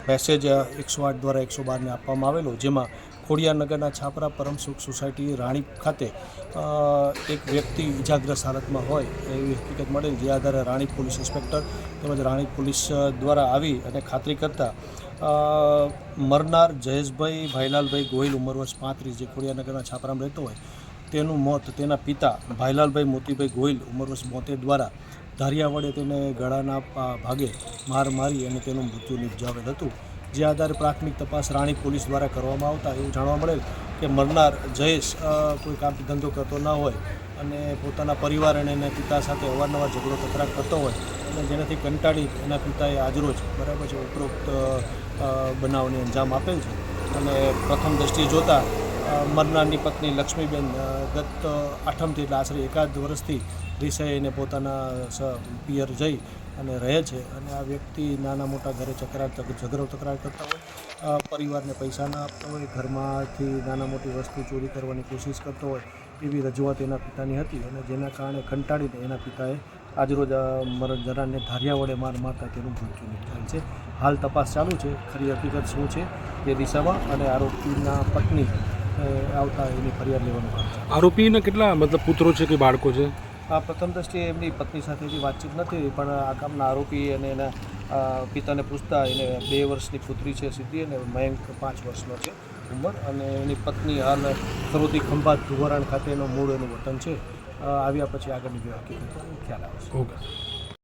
Message 108 દ્વારા 112ને આપવામાં આવેલો, જેમાં ખોડિયારનગરના છાપરા પરમસુખ સોસાયટી રાણી ખાતે એક વ્યક્તિ ઇજાગ્રસ્ત હાલતમાં હોય એવી હકીકત મળેલ, જે આધારે રાણી પોલીસ ઇન્સ્પેક્ટર તેમજ રાણી પોલીસ દ્વારા આવી અને ખાતરી કરતાં મરનાર જયેશભાઈ ભાઈલાલભાઈ ગોહિલ ઉંમર વર્ષ 35, જે ખોડિયારનગરના છાપરામાં રહેતો હોય, તેનું મોત તેના પિતા ભાઈલાલભાઈ મોતીભાઈ ગોહિલ ઉંમર વર્ષ 72 દ્વારા ધારિયા વડે તેને ગળાના ભાગે માર મારી અને તેનું મૃત્યુ નિપજાવેલ હતું. જે આધારે પ્રાથમિક તપાસ રાણી પોલીસ દ્વારા કરવામાં આવતા એવું જાણવા મળેલ કે મરનાર જયેશ કોઈ કામ ધંધો કરતો ન હોય અને પોતાના પરિવાર અને એના પિતા સાથે અવારનવાર ઝઘડો તકરાર કરતો હોય અને જેનાથી કંટાળી એના પિતાએ આજરોજ બરાબર છે ઉપરોક્ત બનાવને અંજામ આપેલ છે. અને પ્રથમ દ્રષ્ટિએ જોતાં મરનારની પત્ની લક્ષ્મીબેન ગત 8મથી એટલે આશરે 1 વર્ષથી રીસાઈને પોતાના પિયર જઈ અને રહે છે. અને આ વ્યક્તિ નાના મોટા ઘરે ઝઘડો તકરાર કરતા હોય, પરિવારને પૈસા ના આપતા હોય, ઘરમાંથી નાના મોટી વસ્તુ ચોરી કરવાની કોશિશ કરતો હોય એવી રજૂઆત એના પિતાની હતી. અને જેના કારણે કંટાળીને એના પિતાએ આજરોજ મરનારને ધારિયા વડે મારતા તેનું મૃત્યુ નિપજાયેલ છે. હાલ તપાસ ચાલુ છે, ખરી હકીકત શું છે તે દિશામાં, અને આરોપીના પત્ની આવતા એની ફરિયાદ લેવાનું કામ છે. આરોપીના કેટલા પુત્રો છે કે બાળકો છે? પ્રથમ દ્રષ્ટિએ એમની પત્ની સાથેથી વાતચીત નથી, પણ આ કામના આરોપી અને એના પિતાને પૂછતા એને 2 વર્ષની પુત્રી છે સિદ્ધિ, અને મયંક 5 વર્ષનો છે ઉંમર, અને એની પત્ની હાલ સરોદી ખંભાત ધુવરાણ ખાતેનો મૂળ એનું વતન છે. આવ્યા પછી આગળની હકીકત ખ્યાલ આવશે. ઓકે.